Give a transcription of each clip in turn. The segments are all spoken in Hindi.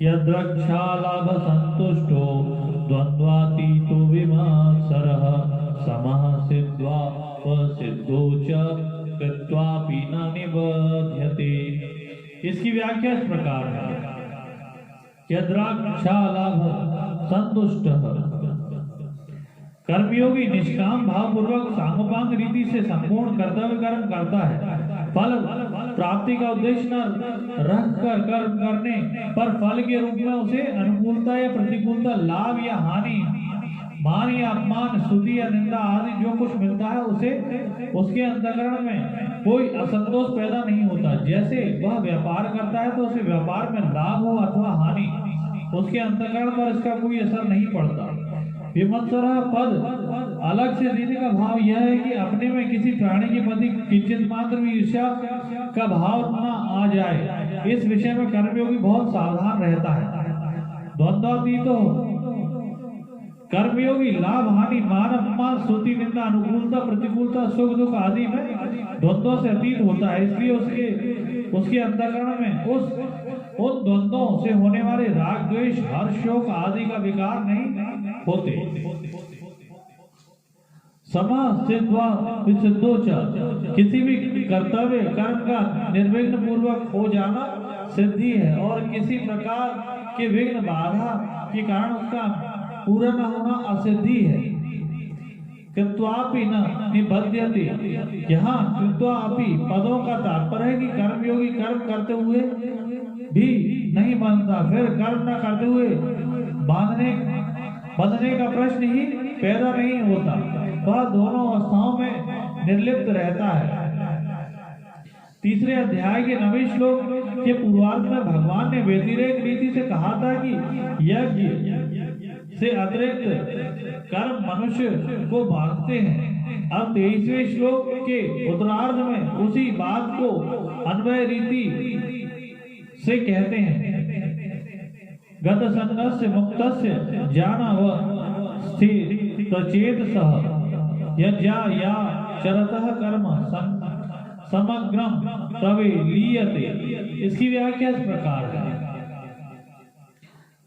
यद्रक्षालाभ संतुष्टो द्वंद्वातीतो विमत्सरः समः सिद्ध्वा सिद्धो च कृत्वापि न निबध्यते। इसकी व्याख्या इस प्रकार है। यद्रक्षालाभ संतुष्टः, कर्मयोगी निष्काम भाव पूर्वक सांगोपांग रीति से संपूर्ण कर्तव्य कर्म करता है। फल प्राप्ति का उद्देश्य न रख कर कर्म करने पर फल के रूप में उसे अनुकूलता या प्रतिकूलता, लाभ या हानि, मान या अपमान, स्तुति या निंदा आदि जो कुछ मिलता है उसे उसके अंतःकरण में कोई असंतोष पैदा नहीं होता। जैसे वह व्यापार करता है तो उसे व्यापार में लाभ हो अथवा हानि, उसके अंतःकरण पर इसका कोई असर नहीं पड़ता। विमत्सरः पद अलग से देने का भाव यह है कि अपने में किसी प्राणी के प्रति किंचित मात्र भी ईर्ष्या का भाव न आ जाए। इस विषय में कर्मयोगी बहुत सावधान रहता है। द्वंद्वातीतो, कर्मयोगी लाभ हानि, मान अपमान, स्तुति निंदा, अनुकूलता प्रतिकूलता, सुख दुख आदि में द्वंद्वों से अतीत होता है। इसलिए उसके अंतःकरण में उन द्वंद्वों से होने वाले राग द्वेष हर्ष शोक आदि का विकार नहीं होते। सिद्धो च, किसी भी कर्तव्य कर्म का निर्विघ्न पूर्वक हो जाना सिद्धि है और किसी प्रकार के विघ्न बाधा के कारण उसका पूरा न होना असिद्धि है। कृत्वापि न निबध्यते, यहाँ कृत्वापि पदों का तात्पर्य है कि कर्मयोगी कर्म करते हुए भी नहीं बनता, फिर कर्म न करते हुए बंधने का प्रश्न ही पैदा नहीं होता। वह दोनों अवस्थाओं में निर्लिप्त रहता है। तीसरे अध्याय के 9वें श्लोक के पूर्वार्ध में भगवान ने व्यतिरेक रीति से कहा था कि यज्ञ से अतिरिक्त कर्म मनुष्य को बांधते हैं। अब 23वें श्लोक के उत्तरार्ध में उसी बात को अन्वय रीति से कहते हैं। गत संगस्य मुक्तस्य ज्ञानव स्थितचेतसः यज्ञा या चरतः कर्म समग्रम प्रविलीयते। इसकी व्याख्या इस प्रकार है।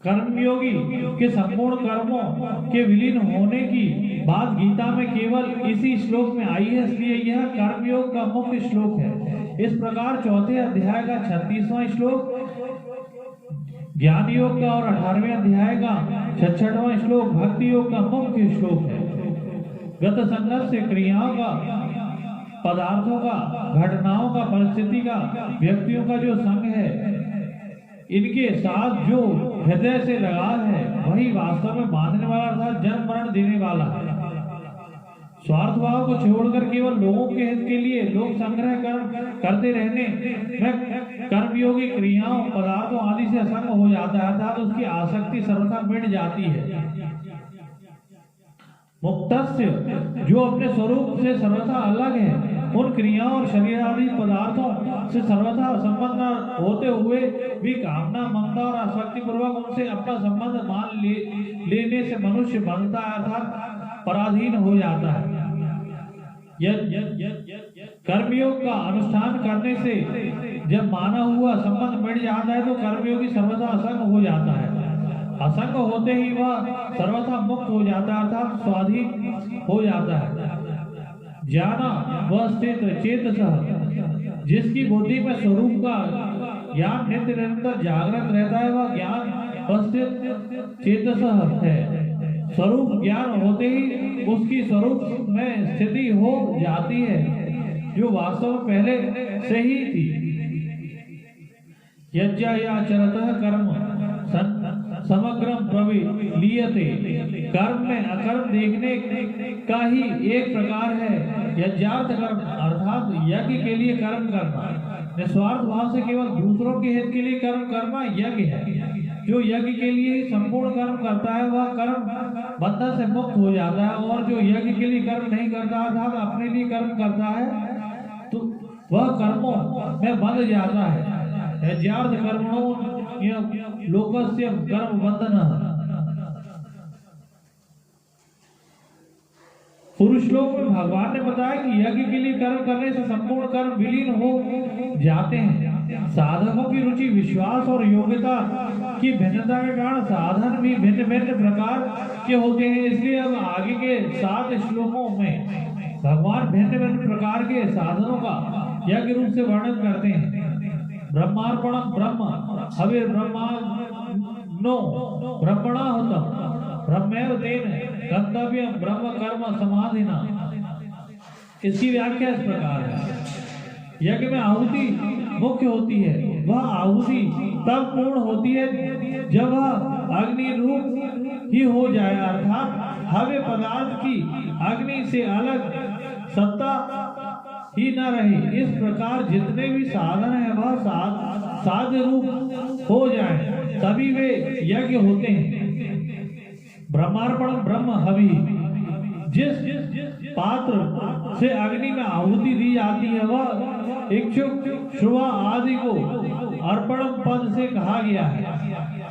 कर्मयोगी के संपूर्ण कर्मों के विलीन होने की बात गीता में केवल इसी श्लोक में आई है, इसलिए यह कर्मयोग का मुख्य श्लोक है। इस प्रकार चौथे अध्याय का 36वां श्लोक ज्ञान योग का और 18वें अध्याय का 66वां श्लोक भक्ति योग का मुख्य श्लोक है। गत संघर्ष से क्रियाओं का, पदार्थों का, घटनाओं का, परिस्थिति का, व्यक्तियों का जो संग है, इनके साथ जो हृदय से लगाव है वही वास्तव में बांधने वाला अर्थात जन्म मरण देने वाला है। स्वार्थ भाव को छोड़कर केवल लोगों के हित के लिए लोग संग्रह करते रहने में कर्मयोगी क्रियाओं, पदार्थों आदि से असंग हो जाता है, अर्थात उसकी आसक्ति सर्वथा मिट जाती है। मुक्तस्य, जो अपने स्वरूप से सर्वथा अलग है, उन क्रियाओं और शरीर आदि पदार्थों से सर्वथा संबंध होते हुए भी कामना, ममता और आसक्ति पूर्वक उनसे अपना संबंध मान लेने से मनुष्य बंधता है, अर्थात पराधीन हो जाता है। कर्मयोग का अनुष्ठान करने से जब माना हुआ संबंध मिट जाता है तो कर्मयोगी सर्वथा असंग हो जाता है। असंग होते ही वह सर्वथा मुक्त हो जाता है, अर्थात स्वाधीन हो जाता है। ज्ञाना वह स्थित चेतसः, जिसकी बुद्धि में स्वरूप का ज्ञान नित्य निरंतर जागृत रहता है, वह ज्ञान स्थित चेतसः है। स्वरूप ज्ञान होते ही उसकी स्वरूप में स्थिति हो जाती है, जो वास्तव में पहले से ही थी। यज्ञा या चरतः कर्म समग्रम प्रविलीयते, कर्म में अकर्म देखने का ही एक प्रकार है यज्ञार्थ कर्म, अर्थात यज्ञ के लिए कर्म करना। निस्वार्थ भाव से केवल दूसरों के हित के लिए कर्म करना यज्ञ है। जो यज्ञ के लिए ही संपूर्ण कर्म करता है वह कर्म बंधन से मुक्त हो जाता है, और जो यज्ञ के लिए कर्म नहीं करता अर्थात अपने लिए कर्म करता है तो वह कर्मों में बंध जाता है। यज्ञार्थ कर्मणों लोकस्य कर्म बंधन। पुरुष लोक में भगवान ने बताया कि यज्ञ के लिए कर्म करने से संपूर्ण कर्म विलीन हो जाते हैं। साधकों की रुचि, विश्वास और योग्यता की भिन्नता के कारण साधन भी भिन्न भिन्न प्रकार के होते हैं। इसलिए अब आगे के 7 श्लोकों में भगवान भिन्न भिन्न प्रकार के साधनों का यज्ञ रूप से वर्णन करते हैं। ब्रह्मार्पणम ब्रह्म हविर ब्रह्माग्नो ब्रह्मणाहुतम ब्रह्मेव तेन गंतव्यम ब्रह्म कर्म समाधिना। इसकी व्याख्या इस प्रकार है। यज्ञ में आहुति मुख्य होती है। वह आहुति तब पूर्ण होती है जब वह अग्नि रूप ही हो जाए, अर्थात हव्य पदार्थ की अग्नि से अलग सत्ता ही न रहे। इस प्रकार जितने भी साधन है वह साध्य रूप हो जाए, तभी वे यज्ञ होते हैं। ब्रह्मार्पण ब्रह्म हवि, जिस पात्र से अग्नि में आहुति दी जाती है वह इच्छुक शुभा आदि को अर्पण पद से कहा गया है।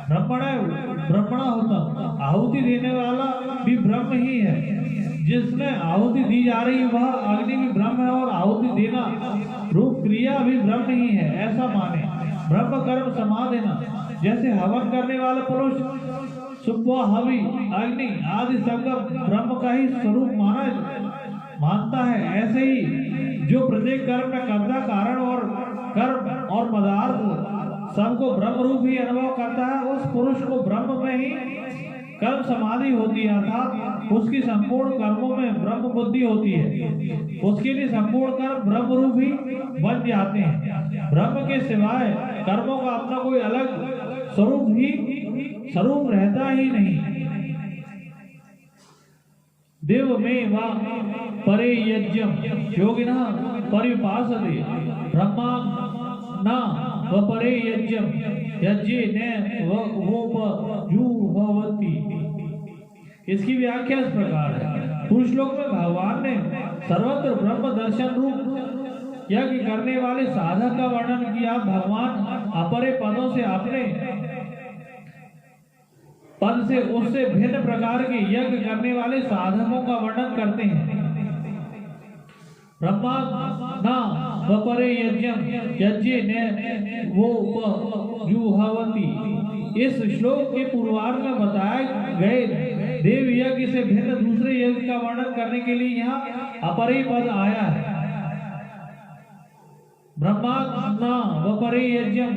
ब्रह्मणा होता, आहुति देने वाला भी ब्रह्म ही है। जिसमें आहुति दी जा रही है वह अग्नि भी ब्रह्म है और आहुति देना रूप क्रिया भी ब्रह्म ही है, ऐसा माने। ब्रह्म कर्म समाधिना, जैसे हवन करने वाला पुरुष सुबह हवि अग्नि आदि सबका ब्रह्म का ही स्वरूप मानता है, ऐसे ही जो प्रत्येक कर्म में कर्ता कारण और कर्म और पदार्थ सबको ब्रह्म रूप ही अनुभव करता है, उस पुरुष को ब्रह्म में ही कर्म समाधि होती है, अर्थात उसकी संपूर्ण कर्मों में ब्रह्म बुद्धि होती है। उसके लिए संपूर्ण कर्म ब्रह्म रूप ही बन जाते हैं। ब्रह्म के सिवाय कर्मों का अपना कोई अलग स्वरूप रहता ही नहीं। देव में वा परे यज्ञम योगिनः परिपासते ब्रह्मा न व परे यज्ञम यज्ञे न वोपजुह्वति। इसकी व्याख्या इस प्रकार है। पुरुष लोक में भगवान ने सर्वत्र ब्रह्म दर्शन रूप यज्ञ करने वाले साधक का वर्णन किया। भगवान अपरे पदों से अपने पद से उससे भिन्न प्रकार के यज्ञ करने वाले साधकों का वर्णन करते हैं। ब्रह्मा न वपरे यज्ञम यज्ञे न वोपजुह्वति। इस श्लोक के पूर्वार्ध में बताए गए देव यज्ञ से भिन्न दूसरे यज्ञ का वर्णन करने के लिए यहाँ अपरे पद आया है। ब्रह्मा न वपरे यज्ञम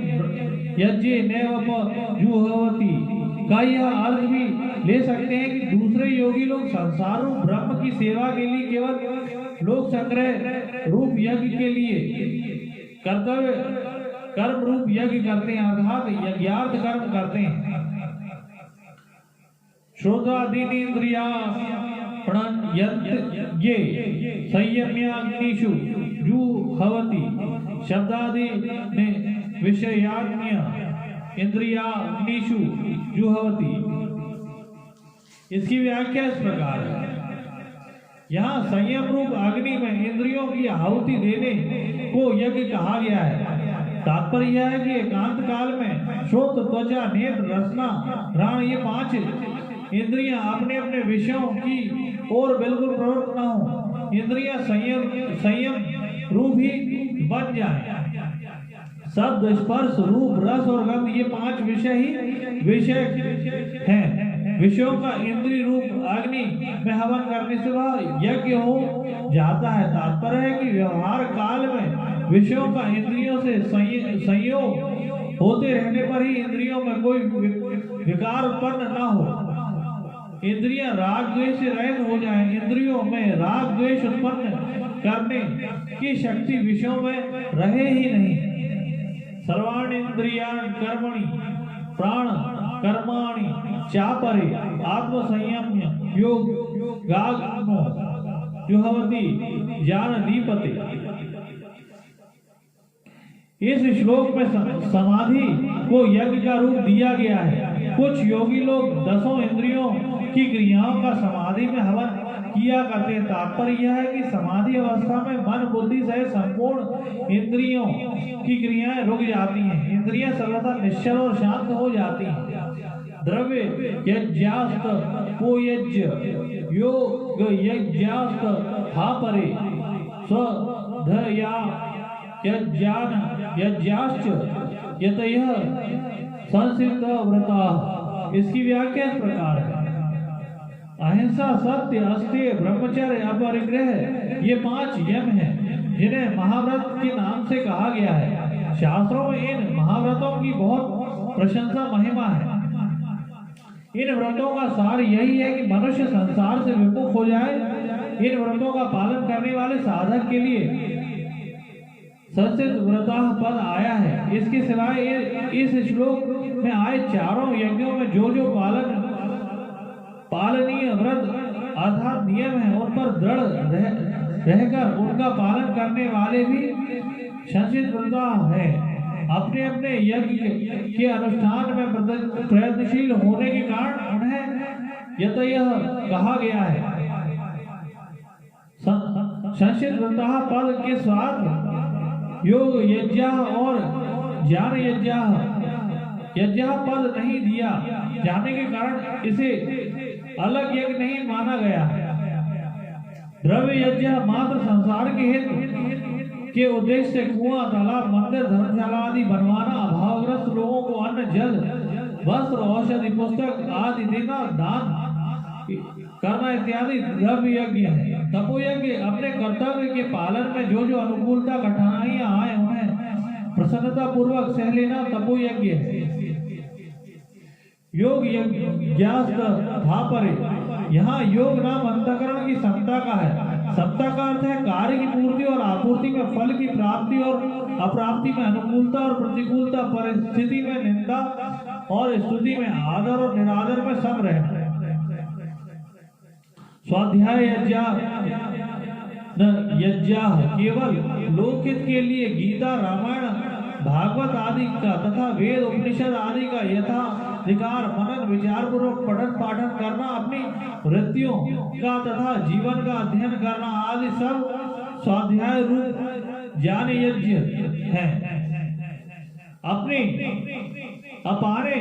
यज्ञे न वोपजुह्वति का यह अर्थ भी ले सकते हैं कि दूसरे योगी लोग संसार रूप ब्रह्म की सेवा के लिए केवल लोक संग्रह रूप यज्ञ के लिए कर्तव्य कर्म रूप यज्ञ करते हैं, अर्थात यज्ञार्थ कर्म करते हैं। श्रोत्रादीनीन्द्रिया प्रणयन्त्ये संयम्याग्निषु जुह्वति शब्दादि विषयाज्ञ इंद्रियाग्निषु जुह्वति। इसकी व्याख्या इस प्रकार है। यहाँ संयम रूप अग्नि में इंद्रियों की आहुति देने को यज्ञ कहा गया है। तात्पर्य यह है कि एकांत काल में श्रोत त्वचा नेत्र रसना घ्राण ये 5 इंद्रियां अपने अपने विषयों की ओर बिल्कुल प्रवृत्त न हो, इंद्रियां संयम रूप ही बन जाए। शब्द स्पर्श रूप रस और गंध ये 5 विषय ही विषय हैं। विषयों का इंद्रिय रूप अग्नि में हवन करने से वह यज्ञ हो जाता है। तात्पर्य है कि व्यवहार काल में विषयों का इंद्रियों से संयोग होते रहने पर ही इंद्रियों में कोई विकार उत्पन्न न हो, इंद्रियां राग द्वेष से रहित हो जाएं। इंद्रियों में राग द्वेष उत्पन्न करने की शक्ति विषयों में रहे ही नहीं। सर्वाणि इंद्रियाणि कर्मणि प्राण कर्माणि चापरे आत्म संयम्य योगाग्नो जुह्वति ज्ञान दीपते। इस श्लोक में समाधि को यज्ञ का रूप दिया गया है। कुछ योगी लोग 10 इंद्रियों की क्रियाओं का समाधि में हवन किया करते हैं। तात्पर्य यह है कि समाधि अवस्था में मन बुद्धि सहित संपूर्ण इंद्रियों की क्रियाएं रुक जाती हैं। इंद्रियां सर्वथा निश्चल और शांत हो जाती हैं। द्रव्य यज्ञास्त को यज्ञ योग यज्ञास्त हा परे स्वधया यज्ञान यज्ञाश्च यतयः संसिद्ध व्रता। इसकी व्याख्या इस प्रकार है। अहिंसा, सत्य, अस्तेय, ब्रह्मचर्य, अपरिग्रह, ये 5 यम हैं जिन्हें महाव्रत के नाम से कहा गया है। शास्त्रों में इन महाव्रतों की बहुत प्रशंसा महिमा है। इन व्रतों का सार यही है कि मनुष्य संसार से विमुख हो जाए। इन व्रतों का पालन करने वाले साधक के लिए संसिद्ध व्रता पद आया है। इसके सिवाय इस श्लोक में आए चारों यज्ञों में जो जो पालनीय व्रत अर्थात नियम है, उन पर दृढ़ रहकर उनका पालन करने वाले भी संसिद्ध व्रता है। अपने अपने यज्ञ के अनुष्ठान में प्रयत्नशील होने के कारण उन्हें यतयः कहा गया है। संसिद्ध व्रता पद के साथ योग यज्ञ और ज्ञान यज्ञ पद नहीं दिया जाने के कारण इसे अलग यज्ञ नहीं माना गया। द्रव्य यज्ञ मात्र संसार के हित के उद्देश्य से कुआं, तालाब, मंदिर, धर्मशाला आदि बनवाना, अभावग्रस्त लोगों को अन्न, जल, वस्त्र, औषधि, पुस्तक आदि देना, दान करना इत्यादि द्रव्य यज्ञ है। तपो यज्ञ अपने कर्तव्य के पालन में जो जो अनुकूलता कठिनाइयां आए उन्हें प्रसन्नता पूर्वक सह लेना तपो यज्ञ है। योग यज्ञास्तथापरे, यहाँ योग नाम अंतःकरण की समता का है। समता का अर्थ है कार्य की पूर्ति और आपूर्ति में, फल की प्राप्ति और अप्राप्ति में, अनुकूलता और प्रतिकूलता, परिस्थिति में निंदा और स्तुति में, आदर और निरादर में सम रहना। स्वाध्याय यज्ञ केवल लोकहित के लिए गीता, रामायण, भागवत आदि का तथा वेद, उपनिषद आदि का यथाधिकार मनन विचार पूर्वक पठन पाठन करना, अपनी वृत्तियों का तथा जीवन का अध्ययन करना आदि सब स्वाध्याय रूप ज्ञान यज्ञ है। अपनी अपाने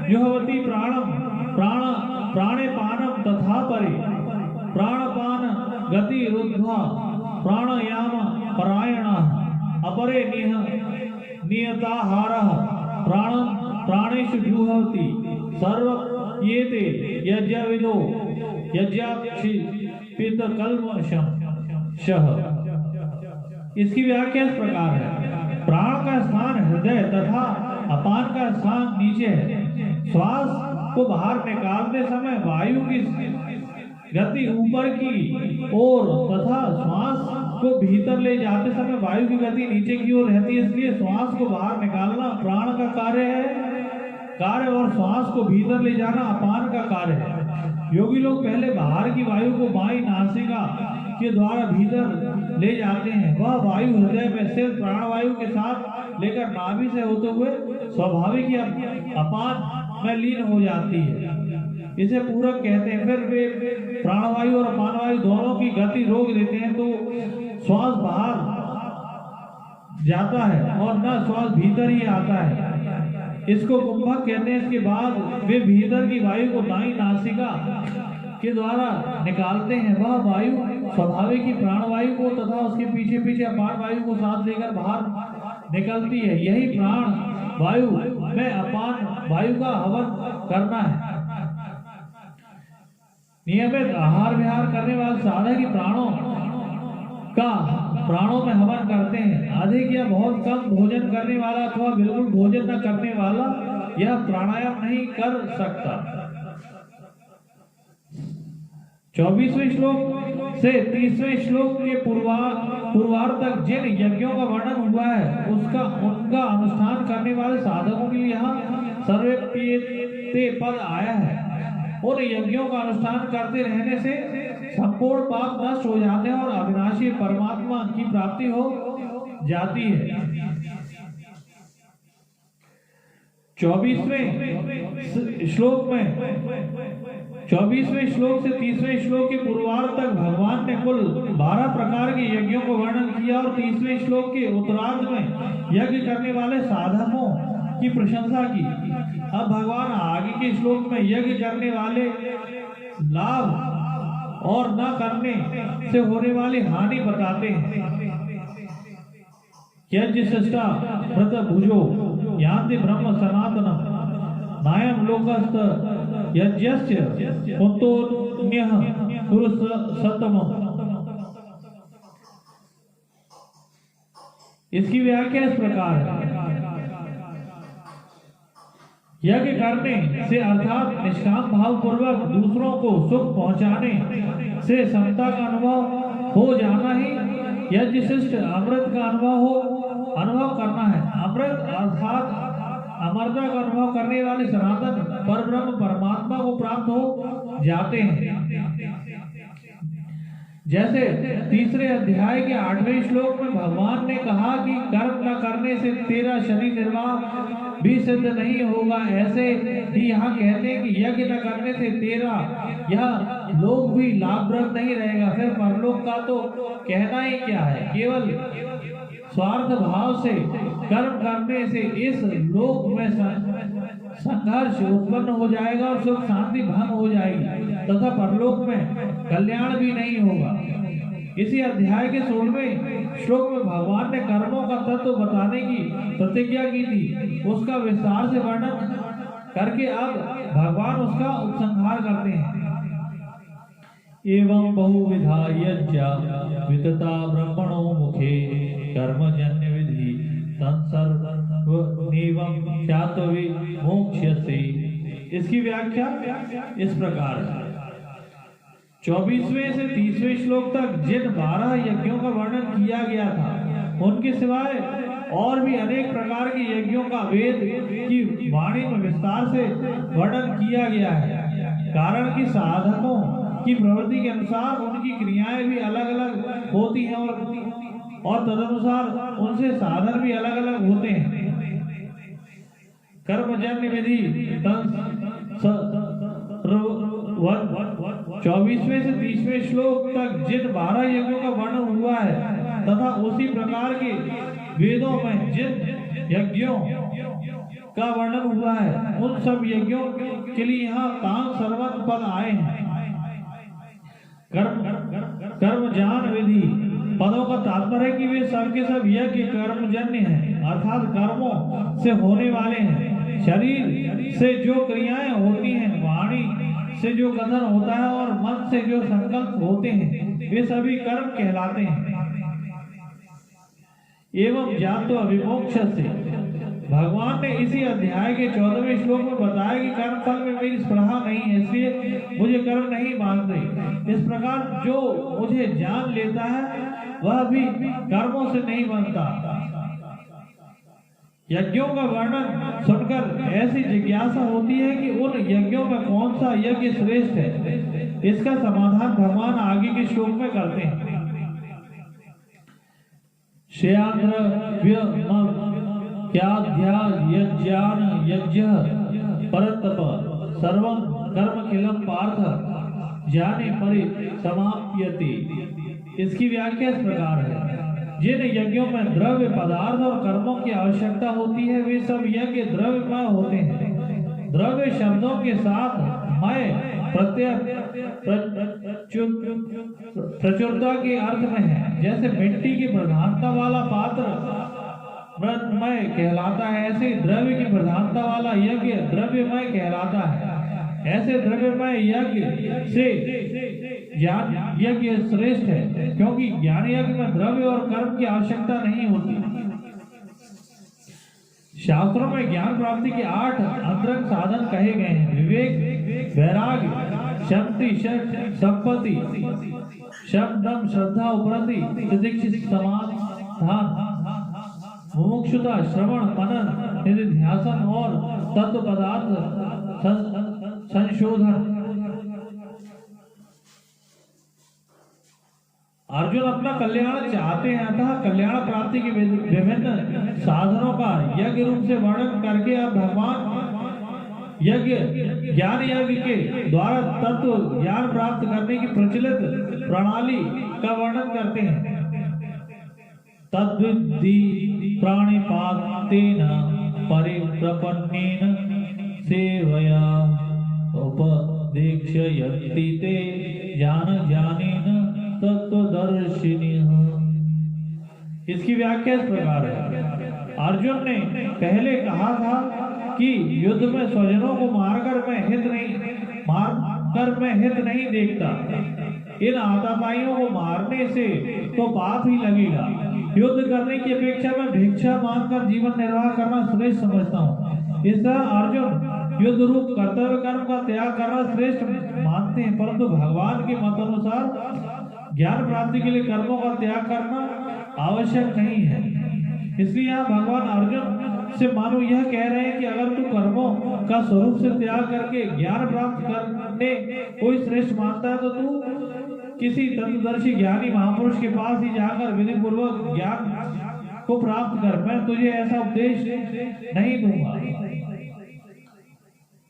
जुहवती प्राणे पानम तथा परे, प्राणपान गति रुद्ध्वा प्राणायाम परायण, अपरे नियताहारः प्राणेषु जुहवति सर्वप्येते यज्ञविदो यज्ञाक्षिपित कल्मषः। इसकी व्याख्या इस प्रकार है। प्राण का स्थान हृदय तथा अपान का स्थान नीचे है। श्वास को बाहर निकालते समय वायु की गति ऊपर की ओर तथा श्वास को भीतर ले जाते समय वायु की गति नीचे की ओर रहती है। इसलिए श्वास को बाहर निकालना प्राण का कार्य और श्वास को भीतर ले जाना अपान का कार्य है। योगी लोग पहले बाहर की वायु को बाईं नासिका के द्वारा भीतर ले जाते हैं। वह वायु हृदय में सिर्फ प्राणवायु के साथ लेकर नाभि से होते हुए स्वाभाविक ही अपान में लीन हो जाती है। इसे पूरक कहते हैं। फिर वे प्राणवायु और अपानवायु दोनों की गति रोक देते हैं तो श्वास बाहर जाता है और न श्वास भीतर ही आता है। इसको कुंभक कहते हैं। इसके बाद वे भीतर की वायु को दाईं नासिका के द्वारा निकालते हैं। वह वायु स्वाभाविक ही प्राणवायु को तथा उसके पीछे पीछे अपान वायु को साथ लेकर बाहर निकलती है। यही प्राण वायु में अपान वायु का हवन करना है। नियमित आहार विहार करने वाले साधक ही प्राणों में हवन करते हैं। अधिक या बहुत कम भोजन करने वाला अथवा बिल्कुल भोजन न करने वाला यह प्राणायाम नहीं कर सकता। 24वें श्लोक से 30वें श्लोक के पूर्वार्ध तक जिन यज्ञों का वर्णन हुआ है उनका अनुष्ठान करने वाले साधकों के लिए यहाँ सर्वप्येते पद आया है। उन यज्ञों का अनुष्ठान करते रहने से संपूर्ण पाप नष्ट हो जाते हैं और अविनाशी परमात्मा की प्राप्ति हो जाती है। 24वें श्लोक से 30वें श्लोक के पूर्वार्ध तक भगवान ने कुल 12 प्रकार के यज्ञों को वर्णन किया और 30वें श्लोक के उत्तरार्ध में यज्ञ करने वाले साधकों की प्रशंसा की। अब भगवान आगे के श्लोक में यज्ञ करने वाले लाभ और न करने से होने वाली हानि बताते हैं। यज्ञ सृष्टा व्रत भुजो यान्ति ब्रह्म सनातनम नायम लोकस्त यज्ञस्य कुतोन्यः पुरुषोत्तमम्। इसकी व्याख्या इस प्रकार है। यज्ञ करने से अर्थात निष्काम भाव पूर्वक दूसरों को सुख पहुंचाने से समता का अनुभव हो जाना ही यज्ञ शिष्ट अमृत का अनुभव करना है। अमृत अर्थात अमरता का अनुभव करने वाले सनातन परब्रह्म परमात्मा को प्राप्त हो जाते हैं। जैसे तीसरे अध्याय के 8वें श्लोक में भगवान ने कहा कि कर्म न करने से तेरा शरीर निर्वाह भी सिद्ध नहीं होगा, ऐसे ही यहाँ कहते हैं कि यज्ञ न करने से तेरा यह लोक भी लाभप्रद नहीं रहेगा। फिर परलोक का तो कहना ही क्या है। केवल स्वार्थ भाव से कर्म करने से इस लोक में संघर्ष उत्पन्न हो जाएगा और सुख शांति भंग हो जाएगी तथा परलोक में कल्याण भी नहीं होगा। इसी अध्याय के 16वें श्लोक में भगवान ने कर्मों का तत्व बताने की प्रतिज्ञा की थी। उसका विस्तार से वर्णन करके अब भगवान उसका उपसंहार करते हैं। एवं बहुविधा यज्ञा वितता ब्रह्मणो मुखे कर्मजन्य विधि तत्सर्वमेवं ख्यातवे मोक्ष्यसे। इसकी व्याख्या इस प्रकार है। 24वें से 30वें श्लोक तक जिन 12 यज्ञों का वर्णन किया गया था उनके सिवाय और भी अनेक प्रकार के यज्ञों का वेद की वाणी में विस्तार से वर्णन किया गया है। कारण कि साधकों की प्रवृत्ति के अनुसार उनकी क्रियाएं भी अलग अलग होती हैं और तदनुसार उनसे साधन भी अलग अलग होते हैं। कर्मजन्य विधि 24वें से 30वें श्लोक तक जिन 12 यज्ञों का वर्णन हुआ है तथा उसी प्रकार के वेदों में जिन यज्ञों का वर्णन हुआ है उन सब यज्ञों के लिए यहाँ तांग सर्वत पद आए हैं। कर्मजान विधि पदों का तात्पर्य है कि वे सब के सब यज्ञ कर्मजन्य हैं, अर्थात कर्मों से होने वाले हैं। शरीर से जो क्रियाएं होती हैं, वाणी से जो कथन होता है और मन से जो संकल्प होते हैं वे सभी कर्म कहलाते हैं। एवं जातो अभिमोक्ष से भगवान ने इसी अध्याय के 14वें श्लोक में बताया कि कर्म फल में मेरी स्पृहा नहीं है, इसलिए मुझे कर्म नहीं मानते। इस प्रकार जो मुझे जान लेता है वह भी कर्मों से नहीं बनता। यज्ञों का वर्णन सुनकर ऐसी जिज्ञासा होती है कि उन यज्ञों में कौन सा यज्ञ श्रेष्ठ है। इसका समाधान भगवान आगे के श्लोक में करते हैं। यज्ञान यज्ञ परतप सर्वं कर्मखिलं पार्थ जाने परि समाप्यते। इसकी व्याख्या इस प्रकार है। जिन यज्ञों में द्रव्य पदार्थ और कर्मों की आवश्यकता होती है वे सब यज्ञ द्रव्यमय होते हैं। द्रव्य शब्दों के साथ मय प्रत्यय प्रचुरता के अर्थ में है। जैसे मिट्टी की प्रधानता वाला पात्र मृतमय कहलाता है, ऐसे द्रव्य की प्रधानता वाला यज्ञ द्रव्यमय कहलाता है। ऐसे द्रव्यमय यज्ञ से ज्ञान यज्ञ श्रेष्ठ है, क्योंकि ज्ञान यज्ञ में द्रव्य और कर्म की आवश्यकता नहीं होती। शास्त्रों में ज्ञान प्राप्ति के 8 अंतरंग साधन कहे गए हैं। विवेक, वैराग्य, शक्ति, संपत्ति, शब्दम, श्रद्धा, उपरति, प्रतीक्षित, समाधान, मुमुक्षुता, श्रवण, मनन, निधिध्यासन और तत्व पदार्थ संशोधन। अर्जुन अपना कल्याण चाहते हैं, अतः कल्याण प्राप्ति के विभिन्न साधनों का यज्ञ रूप से वर्णन करके अब भगवान यज्ञ ज्ञान यज्ञ के द्वारा तत्व ज्ञान प्राप्त करने की प्रचलित प्रणाली का वर्णन करते हैं। तद्विद्धि प्राणिपातेन परिप्रपन्नेन सेवया उपदेक्ष्यन्ति ते ज्ञानेन तत्वदर्शिनः। इसकी व्याख्या इस प्रकार है। अर्जुन ने पहले कहा था कि युद्ध में स्वजनों को मारकर मैं हित नहीं देखता। इन आतापाइयों को मारने से तो पाप ही लगेगा। युद्ध करने की अपेक्षा में भिक्षा मांगकर जीवन निर्वाह करना श्रेष्ठ समझता हूँ। इस तरह अर्जुन युद्ध रूप कर्तव्य कर्म का त्याग करना श्रेष्ठ मानते हैं, परंतु भगवान के मत अनुसार ज्ञान प्राप्ति के लिए कर्मों का त्याग करना आवश्यक नहीं है। इसलिए यहाँ भगवान अर्जुन से मानो यह कह रहे हैं कि अगर तू कर्मों का स्वरूप से त्याग करके ज्ञान प्राप्त करने कोई श्रेष्ठ मानता है तो तू किसी तत्वदर्शी ज्ञानी महापुरुष के पास ही जाकर विधि पूर्वक ज्ञान को प्राप्त कर। मैं तुझे ऐसा उपदेश नहीं दूंगा।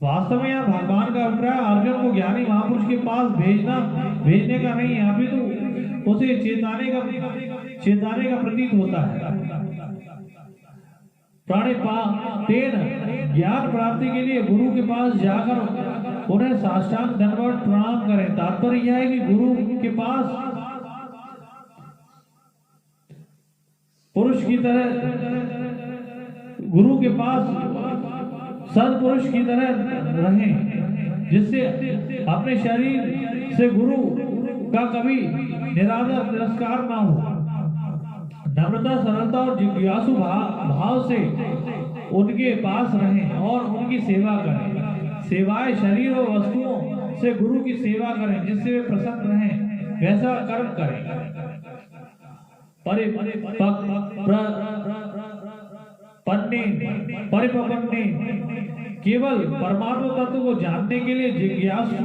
वास्तव में यहाँ भगवान का अभिप्राय अर्जुन को ज्ञानी महापुरुष के पास भेजने का नहीं है, अभी तो उसे चेताने का प्रतीत होता है। तेन ज्ञान प्राप्ति के लिए गुरु के पास जाकर उन्हें साष्टांग दंडवत प्रणाम करें। तात्पर्य यह है कि गुरु के पास सत्पुरुष की तरह रहें, जिससे अपने शरीर से गुरु का कभी निरादर तिरस्कार ना हो। नम्रता, सरलता और जिज्ञासु भाव से उनके पास रहें और उनकी सेवा करें। सेवाएं शरीर और वस्तुओं से गुरु की सेवा करें, जिससे वे प्रसन्न रहें, वैसा कर्म करें। परिपक्वने केवल परमात्मा तत्व को जानने के लिए जिज्ञासु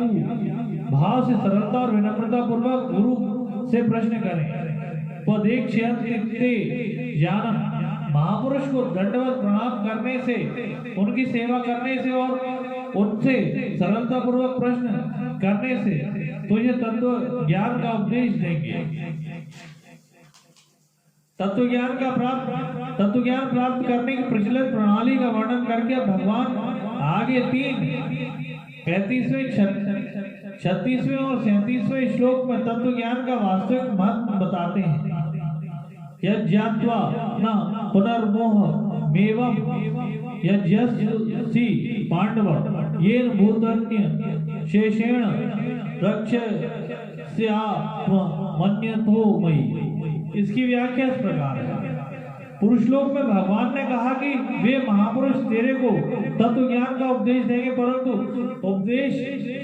भाव से सरलता और विनम्रता पूर्वक गुरु से प्रश्न करें। ज्ञानम महापुरुष को दंडवत प्रणाम करने से, उनकी सेवा करने से और उनसे सरलता पूर्वक प्रश्न करने से तुझे तत्व ज्ञान का उपदेश देंगे। तत्व ज्ञान प्राप्त करने की प्रचलित प्रणाली का वर्णन करके भगवान आगे 35वें 36वें और 37वें श्लोक में तत्व ज्ञान का वास्तविक महत्व बताते हैं। यज्ञात्वा न पुनर्मोह मेवम यज्ञसी पांडव येन भूतन्य शेषेण रक्षस्यात्म मन्यतो मयि। इसकी व्याख्या इस प्रकार है। पुरुष लोक में भगवान ने कहा कि वे महापुरुष तेरे को तत्व ज्ञान का उपदेश देंगे, परंतु उपदेश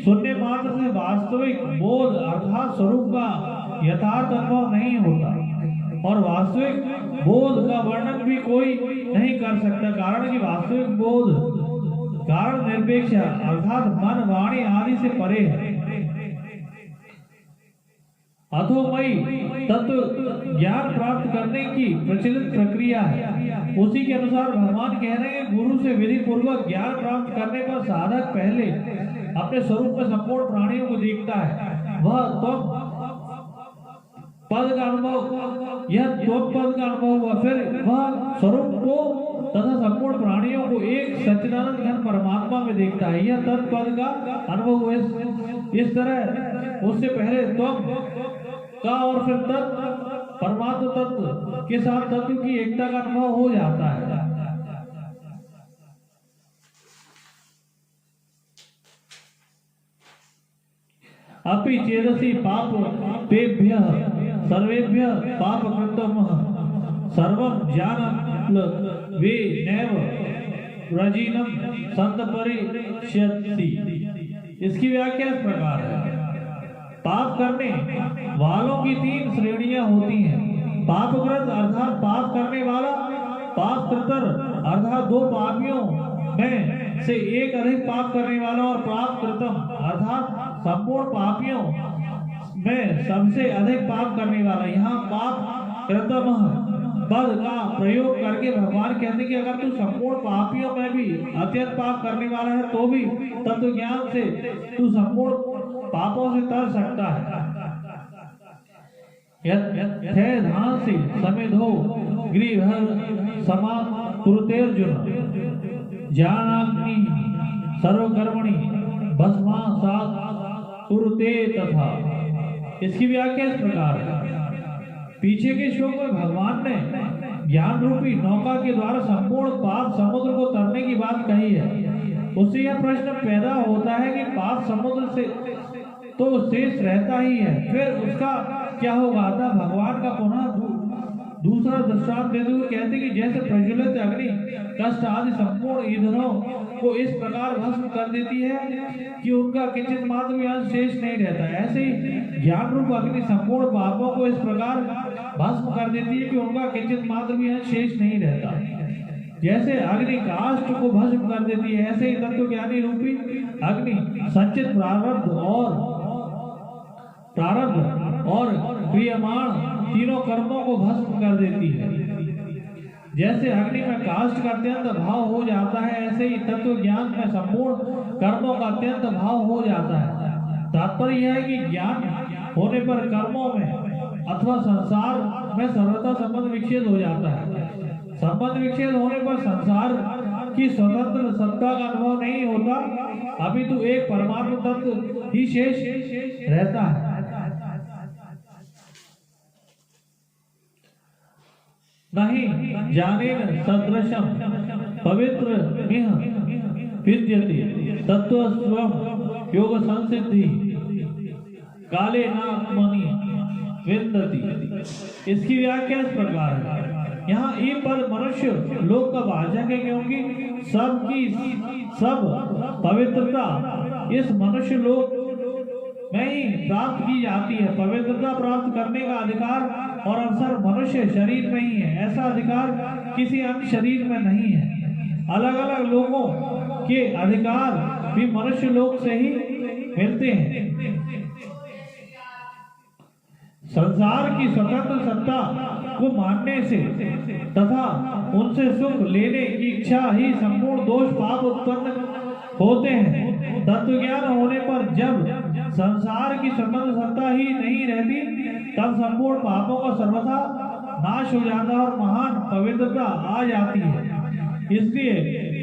सुनने मात्र से वास्तविक बोध अर्थात स्वरूप का यथार्थ अनुभव नहीं होता और वास्तविक बोध का वर्णन भी कोई नहीं कर सकता, कारण कि वास्तविक बोध कारण निरपेक्ष अर्थात मन, वाणी आदि से परे है। अथोमयी तत्व ज्ञान प्राप्त करने की प्रचलित प्रक्रिया है। उसी के अनुसार भगवान कह रहे हैं, गुरु से विधि पूर्वक ज्ञान प्राप्त करने पर साधक पहले अपने स्वरूप में संपूर्ण प्राणियों को देखता है। वह त्वम पद का अनुभव, यह त्वम पद का अनुभव हुआ, फिर वह स्वरूप को तथा संपूर्ण प्राणियों को एक सच्चिदानंद घन परमात्मा में देखता है। यह तत्पद का अनुभव हुआ। इस तरह उससे पहले त्वम का और फिर तत्व परमात्मा तत्व के साथ तत्व की एकता का अनुभव हो जाता है। अपि चेदसि पापेभ्यः सर्वेभ्यः पापकृतमः सर्वं ज्ञानं वे नैव रजिनं संतपरिष्यसि। इसकी व्याख्या इस प्रकार है। पाप करने वालों की 3 श्रेणियां होती हैं। पापकृत अर्थात पाप करने वाला, पापकृतर अर्थात 2 पापियों में से एक अधिक पाप करने वाला और पापकृतम अर्थात संपूर्ण पापियों में सबसे अधिक पाप करने वाला। यहाँ पाप कृतम पद का प्रयोग करके भगवान कहते हैं कि अगर तू संपूर्ण पापियों में भी अत्यंत पाप करने वाला है तो भी तत्व ज्ञान से तू संपूर्ण पापों से तर सकता है। यथेधांसि समेधो गृहर समा कुरुतेर्जुन ज्ञानाग्नि सर्वकर्मणि भस्मासात् कुरुते तथा। इसकी व्याख्या इस प्रकार है। पीछे के श्लोक में भगवान ने ज्ञान रूपी नौका के द्वारा संपूर्ण पाप समुद्र को तरने की बात कही है। उससे यह प्रश्न पैदा होता है कि पाप समुद्र से तो शेष रहता ही है, फिर उसका क्या होगा। अतः भगवान का पुनः दूसरा दृष्टांत देते हुए कहते कि जैसे प्रज्वलित अग्नि कष्ट आदि संपूर्ण ईंधनों को इस प्रकार भस्म कर देती है कि उनका किंचित मात्र भी अंश शेष नहीं रहता, ऐसे ही ज्ञान रूप अग्नि संपूर्ण पापों को इस प्रकार भस्म कर देती है कि उनका किंचित मात्र भी अंश शेष नहीं रहता। जैसे अग्नि काष्ठ को भस्म कर देती है, ऐसे ही तत्वज्ञानी रूपी अग्नि संचित प्रारब्ध और क्रियमाण तीनों कर्मों को भस्म कर देती है। जैसे अग्नि में काष्ठ का अत्यंत भाव हो जाता है, ऐसे ही तत्व ज्ञान में संपूर्ण कर्मों का अत्यंत भाव हो जाता है। तात्पर्य यह है कि ज्ञान होने पर कर्मों में अथवा संसार में सर्वथा संबंध विच्छेद हो जाता है। संबंध विच्छेद होने पर संसार की स्वतंत्र सत्ता का अनुभव नहीं होता, अपितु एक परमात्म तत्व ही शेष रहता है। नहीं जानेन सदृशम पवित्र इह विद्यते तत्वस्वम योग संसिद्धि काले नात्मनि विन्दति। इसकी व्याख्या इस प्रकार है। यहाँ ई पद मनुष्य लोक का वाचक है, क्योंकि सब पवित्रता इस मनुष्य लोक में ही प्राप्त की जाती है। पवित्रता प्राप्त करने का अधिकार और अवसर मनुष्य शरीर में ही है, ऐसा अधिकार किसी अन्य शरीर में नहीं है। अलग अलग लोगों के अधिकार भी मनुष्य लोक से ही मिलते हैं। संसार की स्वतंत्र सत्ता को मानने से तथा उनसे सुख लेने की इच्छा ही संपूर्ण दोष पाप उत्पन्न होते हैं। तत्वज्ञान होने पर जब संसार की स्वतंत्र सत्ता ही नहीं रहती, तब संपूर्ण पापों का सर्वथा नाश हो जाता है और महान पवित्रता आ जाती है। इसलिए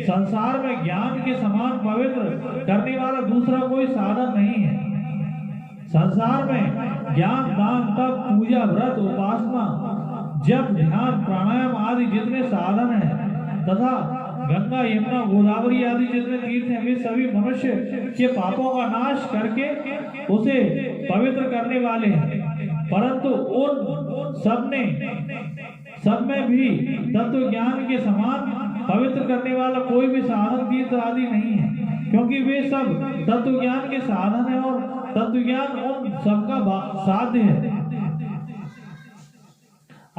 संसार में ज्ञान के समान पवित्र करने वाला दूसरा कोई साधन नहीं है। संसार में ज्ञान, दान, तप, पूजा, व्रत, उपासना, जप, ध्यान, प्राणायाम आदि जितने साधन हैं तथा गंगा, यमुना, गोदावरी आदि जितने तीर्थ हैं, वे सभी मनुष्य के पापों का नाश करके उसे पवित्र करने वाले हैं। परंतु उन सब में भी तत्व ज्ञान के समान पवित्र करने वाला कोई भी साधन, तीर्थ आदि नहीं है, क्योंकि वे सब तत्व ज्ञान के साधन है और तत्व ज्ञान उन सबका साध्य है।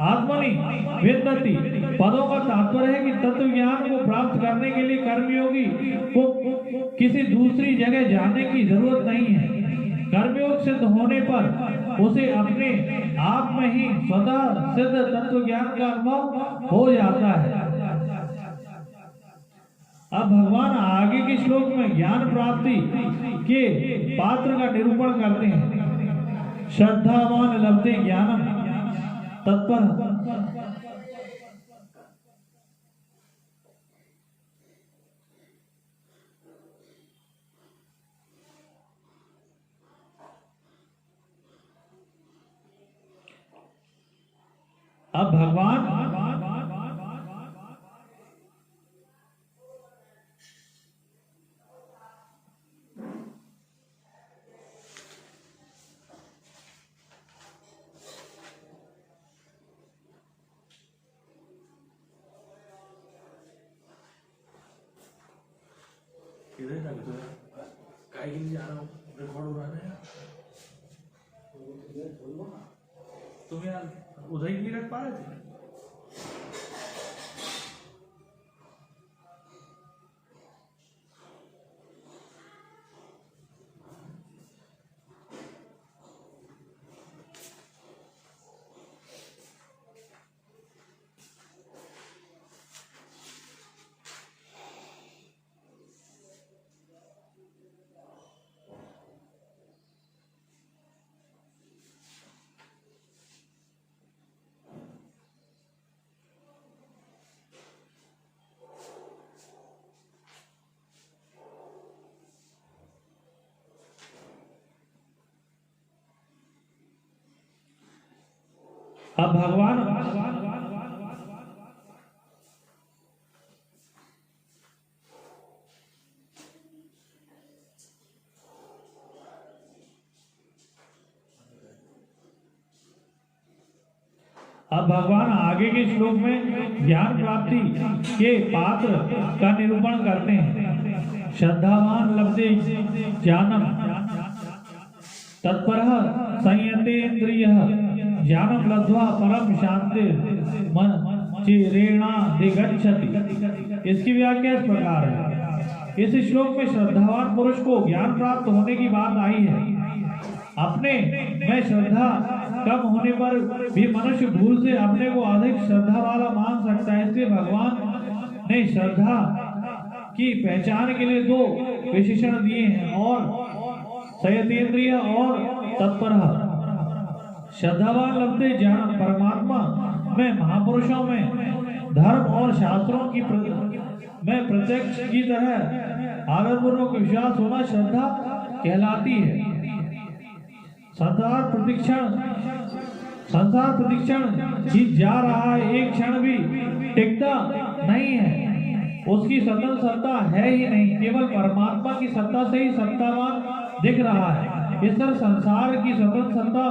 आत्मनि विन्दति पदों का तात्पर्य है कि तत्व ज्ञान को प्राप्त करने के लिए कर्मयोगी को किसी दूसरी जगह जाने की जरूरत नहीं है। कर्मयोग सिद्ध होने पर उसे अपने आप में ही स्वतः सिद्ध तत्व ज्ञान का अनुभव हो जाता है। अब भगवान आगे के श्लोक में ज्ञान प्राप्ति के पात्र का निरूपण करते हैं। श्रद्धावान लभते ज्ञानम तत्पर। अब भगवान किधर जा रहा हूँ, रिकॉर्ड हो रहा है। तुम यार उधर ही नहीं रख पा रहे थे। अब भगवान आगे के श्लोक में ज्ञान प्राप्ति के पात्र का निरूपण करते हैं। श्रद्धावान लब्धे ज्ञानम तत्परः संयतेन्द्रियः ज्ञानम लब्ध्वा परम शांति चिरेणाधिगच्छति। इसकी व्याख्या इस प्रकार है। इस श्लोक में श्रद्धावान पुरुष को ज्ञान प्राप्त होने की बात आई है। अपने में श्रद्धा कम होने पर भी मनुष्य भूल से अपने को अधिक श्रद्धा वाला मान सकता है। इसलिए भगवान ने श्रद्धा की पहचान के लिए दो विशेषण दिए हैं, और संयतेन्द्रिय और तत्पर। श्रद्धावान लब्धे ज्ञान परमात्मा में महापुरुषों में धर्म और शास्त्रों की में प्रत्यक्ष की तरह आदरपूर्वक विश्वास होना श्रद्धा कहलाती है। संसार प्रतिक्षण ही जा रहा है, एक क्षण भी टिकता नहीं है, उसकी सतत सत्ता है ही नहीं, केवल परमात्मा की सत्ता से ही सत्तावान दिख रहा है। इस तरह संसार की सतत सत्ता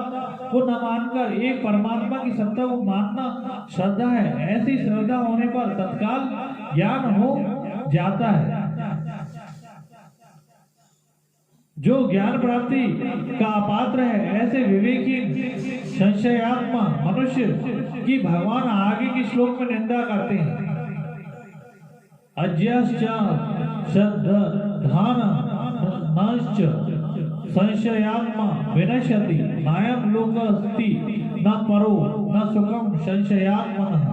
को न मानकर एक परमात्मा की सत्ता को मानना श्रद्धा है। ऐसी श्रद्धा होने पर तत्काल ज्ञान हो जाता है। जो ज्ञान प्राप्ति का अपात्र है, ऐसे विवेकी संशयात्मा मनुष्य की भगवान आगे के श्लोक में निंदा करते हैं। अज्ञश्च श्रद्धान नश्च संशयात्मा विनश्यति नायम लोकस्ति न परो न सुखम संशयात्मनः।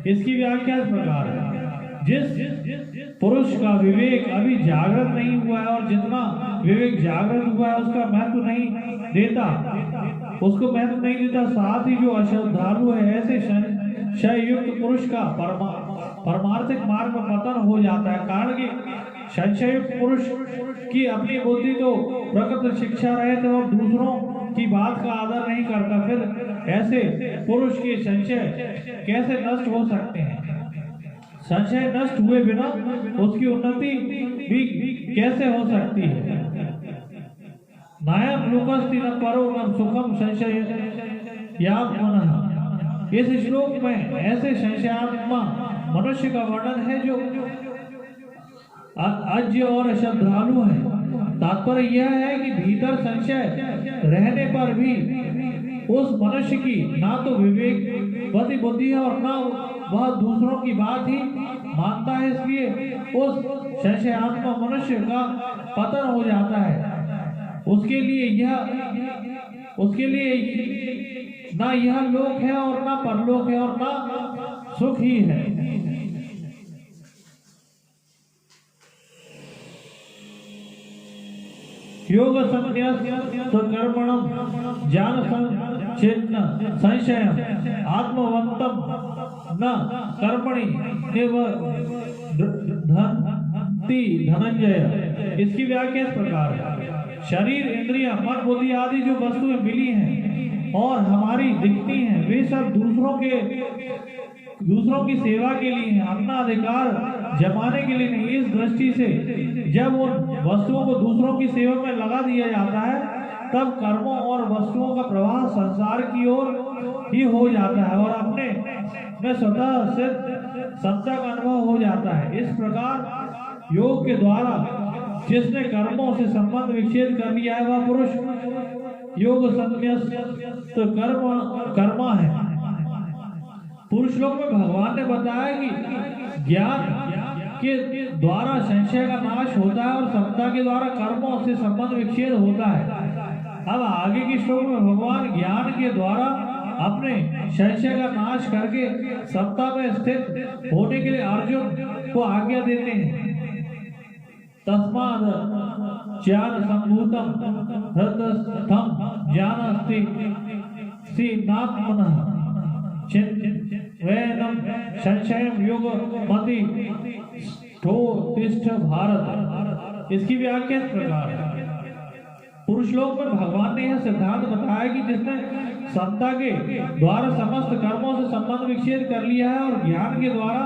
इसकी व्याख्या इस प्रकार है। जिस पुरुष का विवेक अभी जागृत नहीं हुआ है और जितना विवेक जागृत हुआ है उसका महत्व नहीं देता, उसको महत्व नहीं देता, साथ ही जो अश्रद्धालु है, ऐसे संशययुक्त पुरुष का परमार्थिक मार्ग में पतन हो जाता है। कारण कि संशययुक्त पुरुष की अपनी बुद्धि तो प्रकृत शिक्षा रहित और दूसरों की बात का आदर नहीं करता, फिर ऐसे पुरुष के संशय कैसे नष्ट हो सकते हैं? संशय नष्ट हुए बिना उसकी उन्नति भी कैसे हो सकती है? नायम लोकस्ति न परो न सुखम संशयात्मनः। इस श्लोक में ऐसे संशयात्मा मनुष्य का वर्णन है जो अज्ञ और श्रद्धालु है। तात्पर्य यह है कि भीतर संशय रहने पर भी उस मनुष्य की ना तो विवेकवती बुद्धि है और ना वह दूसरों की बात ही मानता है, इसलिए उस संशयात्मा मनुष्य का पतन हो जाता है। उसके लिए ना यह लोक है और ना परलोक है और ना सुख ही है। योग संन्यास कर्मणम ज्ञान संचिन्न संशय आत्मवंतम न कर्मणि धनती धनंजय। इसकी व्याख्या इस प्रकार है। शरीर, इंद्रियां, मन, बुद्धि आदि जो वस्तुएं मिली हैं और हमारी दिखती हैं, वे सब दूसरों की सेवा के लिए हैं, अपना अधिकार जमाने के लिए नहीं। इस दृष्टि से जब उन वस्तुओं को दूसरों की सेवा में लगा दिया जाता है, तब कर्मों और वस्तुओं का प्रवाह संसार की ओर ही हो जाता है और अपने में स्वतः से सत्ता का अनुभव हो जाता है। इस प्रकार योग के द्वारा जिसने कर्मों से संबंध विच्छेद कर लिया है, वह पुरुष योग संन्यास्त कर्मा है। पुरुष लोक में भगवान ने बताया कि ज्ञान के द्वारा संशय का नाश होता है और सत्ता के द्वारा कर्मों से संबंध विच्छेद होता है। अब आगे के श्लोक में भगवान ज्ञान के द्वारा अपने संशय का नाश करके सत्ता में स्थित होने के लिए अर्जुन को आज्ञा देते हैं। तस्माद ज्ञान संभूतम हृदस्थम ज्ञानास्ति सीनात्मनः वैनम संशयम योग मति तिष्ठ भारत। इसकी व्याख्या इस प्रकार है। पुरुष लोक में भगवान ने यह सिद्धांत बताया कि जिसने समता के द्वारा समस्त कर्मों से संबंध विच्छेद कर लिया है और ज्ञान के द्वारा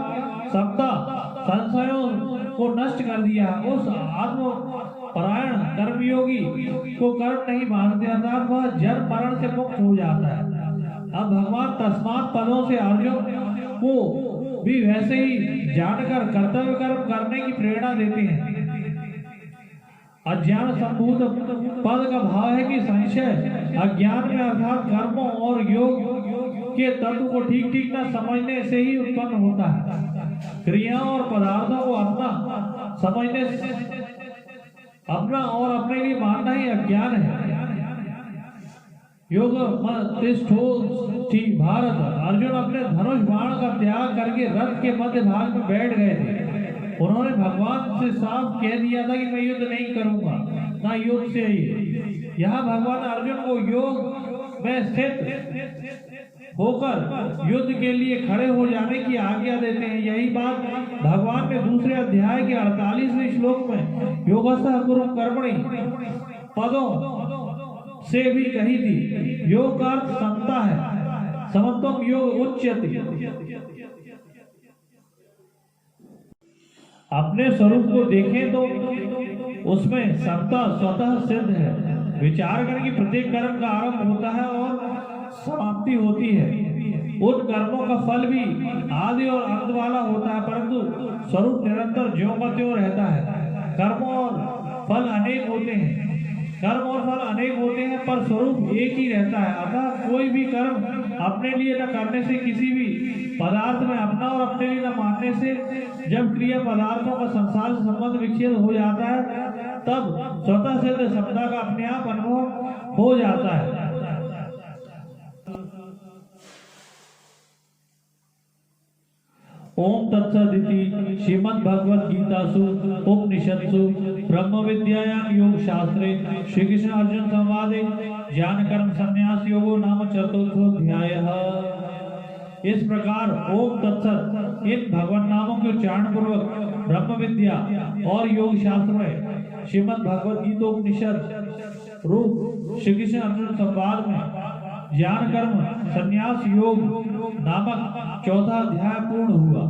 समता संशयों को नष्ट कर दिया है। उस आत्म परायण कर्मयोगी को कर्म नहीं मानते, अर्थात वह जन्म मरण से मुक्त हो जाता है। अब भगवान तस्मात् पदों से अर्जुन को भी वैसे ही जानकर कर्तव्य कर्म करने की प्रेरणा देते हैं। अज्ञान संभूत पद का भाव है कि संशय अज्ञान में अर्थात कर्मों और योग के तत्व को ठीक ठीक न समझने से ही उत्पन्न होता है। क्रियाओं और पदार्थों को अपना समझने अपना और अपने लिए मानना ही अज्ञान है। योग भारत अर्जुन अपने धनुष बाण का त्याग करके रथ के मध्य भाग में बैठ गए थे। उन्होंने भगवान से साफ कह दिया था कि मैं युद्ध नहीं करूंगा, ना युद्ध से ही। यहाँ भगवान अर्जुन को योग में स्थित होकर युद्ध के लिए खड़े हो जाने की आज्ञा देते हैं। यही बात भगवान ने दूसरे अध्याय के 48वें श्लोक में योगस्थः कुरु कर्मणि पदों से भी कही थी। योग का अर्थ समता है, समत्वम योग उच्यते। अपने स्वरूप को देखें तो उसमें समता स्वतः सिद्ध है। विचार करके प्रत्येक कर्म का आरंभ होता है और समाप्ति होती है। उन कर्मों का फल भी आदि और अंत वाला होता है, परंतु स्वरूप निरंतर ज्यों का त्यों रहता है। कर्म और फल अनेक होते हैं, पर स्वरूप एक ही रहता है। अतः कोई भी कर्म अपने लिए न करने से, किसी भी पदार्थ में अपना और अपने लिए न मानने से, जब क्रिया पदार्थों का संसार से संबंध विच्छेद हो जाता है, तब स्वतः सिद्ध समता का अपने आप अनुभव हो जाता है। ओम तत्सदिति श्रीमद् भगवद गीतासु उपनिषत्सु ब्रह्म विद्यायां योग शास्त्रे श्री कृष्ण अर्जुन संवादे ज्ञान कर्म संन्यास योगो नाम चतुर्थोऽध्यायः। इस प्रकार ओम तत्सत इन भगवान नामों के उच्चारण पूर्वक ब्रह्म विद्या और योग शास्त्र में श्रीमद् भगवद गीतोपनिषद रूप श्री कृष्ण अर्जुन संवाद में ज्ञान कर्म संन्यास योग नामक चौथा अध्याय पूर्ण हुआ।